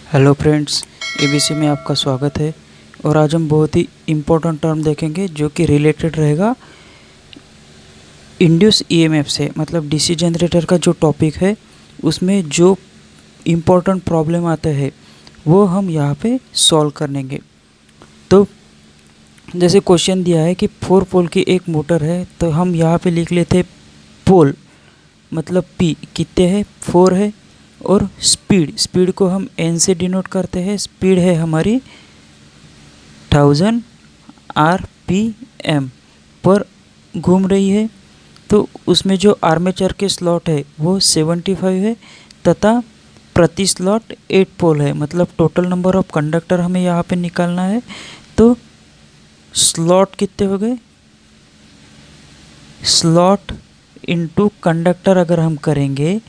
Hello friends, ABC में आपका स्वागत है। और आज हम बहुत ही इम्पोर्टेंट टर्म देखेंगे जो कि रिलेटेड रहेगा इंड्यूस ईएमएफ से। मतलब डीसी जनरेटर का जो टॉपिक है उसमें जो इम्पोर्टेंट प्रॉब्लम आते हैं वो हम यहाँ पे सॉल्व करेंगे। तो जैसे क्वेश्चन दिया है कि 4 पोल की एक मोटर है, तो हम यहाँ पे लिख लेते हैं पोल मतलब P कितने है 4 है, और स्पीड को हम n से डिनोट करते हैं। स्पीड है हमारी 1000 RPM पर घूम रही है। तो उसमें जो आर्मेचर के स्लॉट है वो 75 है तथा प्रति स्लॉट 8 पोल है। मतलब टोटल नंबर ऑफ कंडक्टर हमें यहाँ पे निकालना है। तो स्लॉट कितने हो गए, स्लॉट इनटू कंडक्टर अगर हम करेंगे,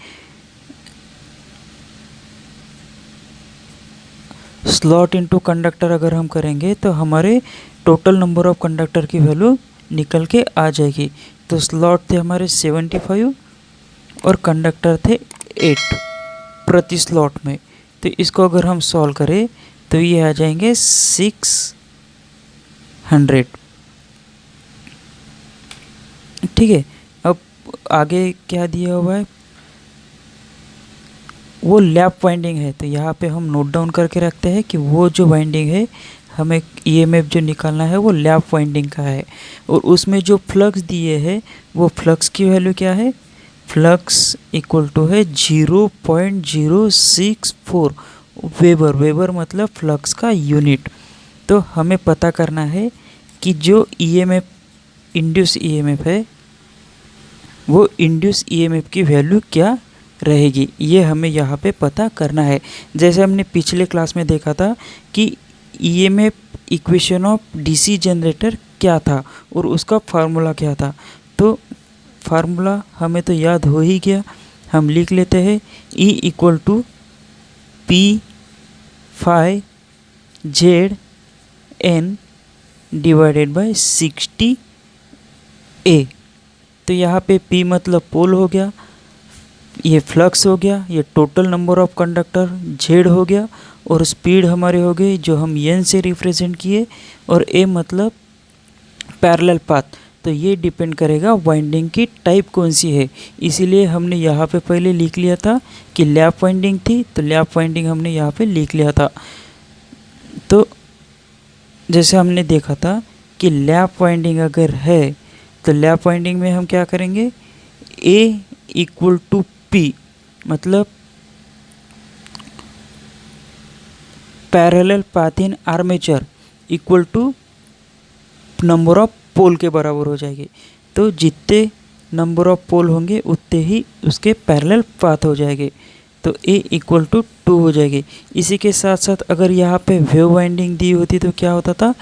स्लॉट इनटू कंडक्टर अगर हम करेंगे तो हमारे टोटल नंबर ऑफ कंडक्टर की वैल्यू निकल के आ जाएगी। तो स्लॉट थे हमारे 75 और कंडक्टर थे 8 प्रति स्लॉट में। तो इसको अगर हम सॉल्व करें तो ये आ जाएंगे 600। ठीक है, अब आगे क्या दिया हुआ है, वो लैप वाइंडिंग है। तो यहाँ पे हम नोट डाउन करके रखते हैं कि वो जो वाइंडिंग है हमें ईएमएफ जो निकालना है वो लैप वाइंडिंग का है। और उसमें जो फ्लक्स दिए है वो फ्लक्स की वैल्यू क्या है, फ्लक्स इक्वल टू है 0.064 वेबर। वेबर मतलब फ्लक्स का यूनिट। तो हमें पता करना है कि जो ईएमएफ इंड्यूस ईएमएफ है वो इंड्यूस ईएमएफ की वैल्यू क्या रहेगी, ये हमें यहाँ पे पता करना है। जैसे हमने पिछले क्लास में देखा था कि EMF equation of DC generator क्या था और उसका फार्मूला क्या था। तो फार्मूला हमें तो याद हो ही गया, हम लिख लेते हैं E equal to P phi Z N divided by 60 A. तो यहाँ पे P मतलब पोल हो गया, ये फ्लक्स हो गया, ये total number of conductor Z हो गया, और स्पीड हमारे हो गई जो हम n से रिप्रेजेंट किए, और A मतलब पैरेलल पाथ। तो ये डिपेंड करेगा वाइंडिंग की टाइप कौन सी है। इसीलिए हमने यहाँ पे पहले लिख लिया था कि लैप वाइंडिंग थी, तो लैप वाइंडिंग हमने यहाँ पे लिख लिया था। तो जैसे हमने देखा था कि लैप वाइंडिंग अगर है तो लैप वाइंडिंग में हम क्या करेंगे, A इक्वल टू P मतलब parallel path in armature equal to number of pole के बराबर हो जाएगी। तो जितने नंबर ऑफ पोल होंगे उतने ही उसके पैरेलल पाथ हो जाएंगे। तो A इक्वल टू 2 हो जाएगी। इसी के साथ साथ अगर यहाँ पे वेव वाइंडिंग दी होती तो क्या होता था,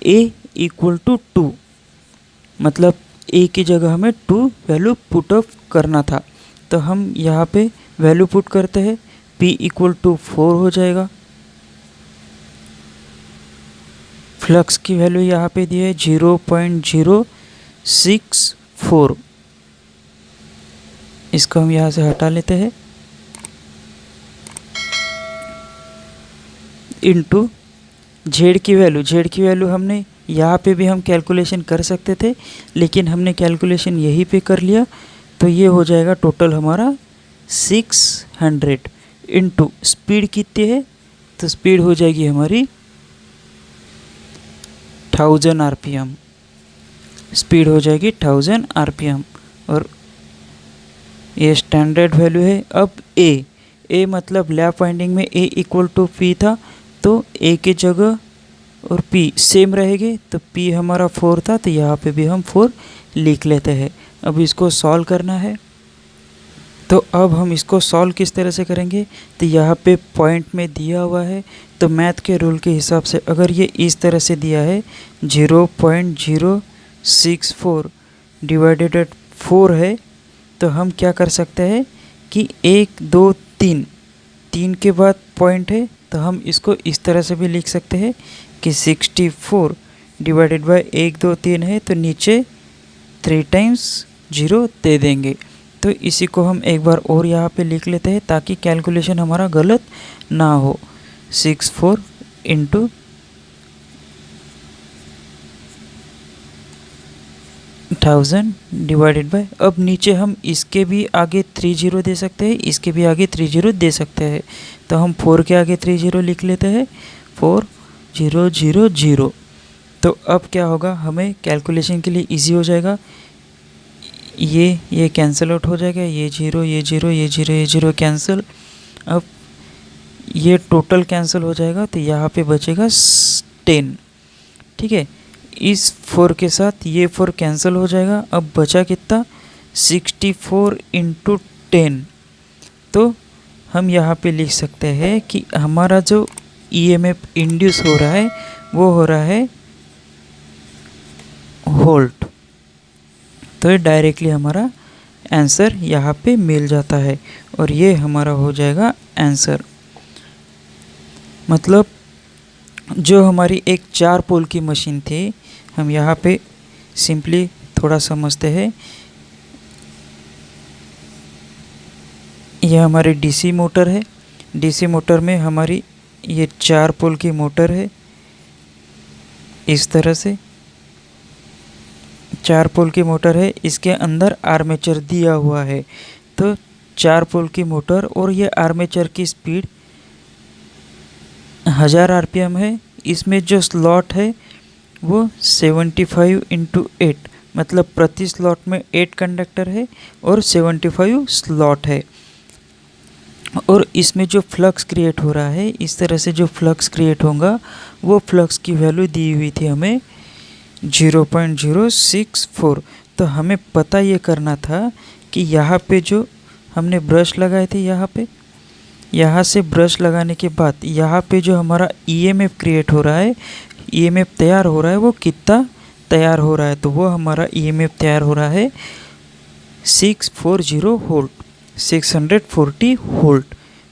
A इक्वल टू 2 मतलब A की जगह हमें 2 वैल्यू पुट अप करना था। तो हम यहाँ पे वैल्यू पुट करते हैं, P इक्वल टू 4 हो जाएगा। फ्लक्स की वैल्यू यहाँ पे दी है 0.064। इसको हम यहाँ से हटा लेते हैं, इनटू Z की वैल्यू हमने यहाँ पे भी हम कैलकुलेशन कर सकते थे, लेकिन हमने कैलकुलेशन यहीं पे कर लिया। तो ये हो जाएगा टोटल हमारा 600 इनटू स्पीड कितनी है, तो स्पीड हो जाएगी हमारी 1000 RPM। स्पीड हो जाएगी 1000 RPM और ये स्टैंडर्ड वैल्यू है। अब A मतलब लैप वाइंडिंग में A इक्वल टू P था, तो A की जगह और P सेम रहेगी। तो P हमारा 4 था, तो यहाँ पे भी हम 4 लिख लेते हैं। अब इसको सॉल्व करना है। तो अब हम इसको सॉल्व किस तरह से करेंगे, तो यहाँ पे पॉइंट में दिया हुआ है। तो मैथ के रूल के हिसाब से अगर ये इस तरह से दिया है 0.064 डिवाइडेड 4 है, तो हम क्या कर सकते हैं कि 1 2 3 के बाद पॉइंट है, तो हम इसको इस तरह से भी लिख सकते हैं कि 64 डिवाइडेड बाय 1 2 3 है, तो नीचे 3 टाइम्स 0 दे देंगे। तो इसी को हम एक बार और यहाँ पे लिख लेते हैं ताकि कैलकुलेशन हमारा गलत ना हो। 64 इंटू 1000 डिवाइडेड बाय, अब नीचे हम इसके भी आगे 30 दे सकते हैं, इसके भी आगे 30 दे सकते हैं, तो हम 4 के आगे 30 लिख लेते हैं, 4000। तो अब क्या होगा, हमें कैलकुलेशन के लिए इजी हो जाएगा, ये कैंसिल आउट हो जाएगा, ये जीरो ये जीरो ये जीरो ये जीरो कैंसिल, अब ये टोटल कैंसिल हो जाएगा, तो यहाँ पे बचेगा 10। ठीक है, इस 4 के साथ ये 4 कैंसिल हो जाएगा, अब बचा कितना, 64 इंटू 10। तो हम यहाँ पे लिख सकते हैं कि हमारा जो ईएमएफ इंड्यूस हो रहा है वो हो रहा है वोल्ट। तो ये डायरेक्टली हमारा आंसर यहाँ पे मिल जाता है और ये हमारा हो जाएगा आंसर। मतलब जो हमारी एक 4 पोल की मशीन थी, हम यहाँ पे सिंपली थोड़ा समझते हैं। यह हमारी डीसी मोटर है, डीसी मोटर में हमारी ये 4 पोल की मोटर है, इस तरह से 4 पोल की मोटर है, इसके अंदर आर्मेचर दिया हुआ है। तो 4 पोल की मोटर और ये आर्मेचर की स्पीड 1000 आरपीएम है। इसमें जो स्लॉट है वो 75 इंटू 8, मतलब प्रति स्लॉट में 8 कंडक्टर है और 75 स्लॉट है। और इसमें जो फ्लक्स क्रिएट हो रहा है, इस तरह से जो फ्लक्स क्रिएट होगा वो फ्लक्स की वैल्यू दी हुई थी हमें 0.064। तो हमें पता ये करना था कि यहाँ पे जो हमने ब्रश लगाए थे, यहाँ से ब्रश लगाने के बाद यहाँ पे जो हमारा ईएमएफ क्रिएट हो रहा है, ईएमएफ तैयार हो रहा है, वो कितना तैयार हो रहा है। तो वो हमारा ईएमएफ तैयार हो रहा है 640 वोल्ट, 640 वोल्ट।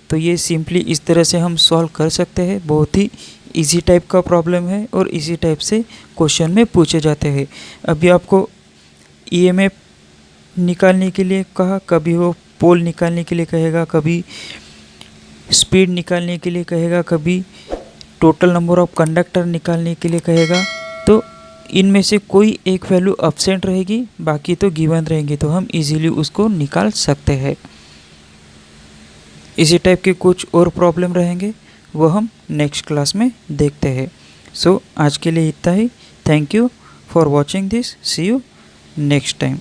तो ये सिंपली इस तरह से हम सॉल्व कर सकते हैं। बहुत ही इजी टाइप का प्रॉब्लम है और इसी टाइप से क्वेश्चन में पूछे जाते हैं। अभी आपको ईएमएफ निकालने के लिए कहा, कभी वो पोल निकालने के लिए कहेगा, कभी स्पीड निकालने के लिए कहेगा, कभी टोटल नंबर ऑफ कंडक्टर निकालने के लिए कहेगा। तो इनमें से कोई एक वैल्यू एब्सेंट रहेगी, बाकी तो गिवन रहेंगे, तो हम इजीली उसको निकाल सकते हैं। इसी टाइप के कुछ और प्रॉब्लम रहेंगे, वो हम नेक्स्ट क्लास में देखते हैं। सो आज के लिए इतना ही। Thank you for watching this, see you next time.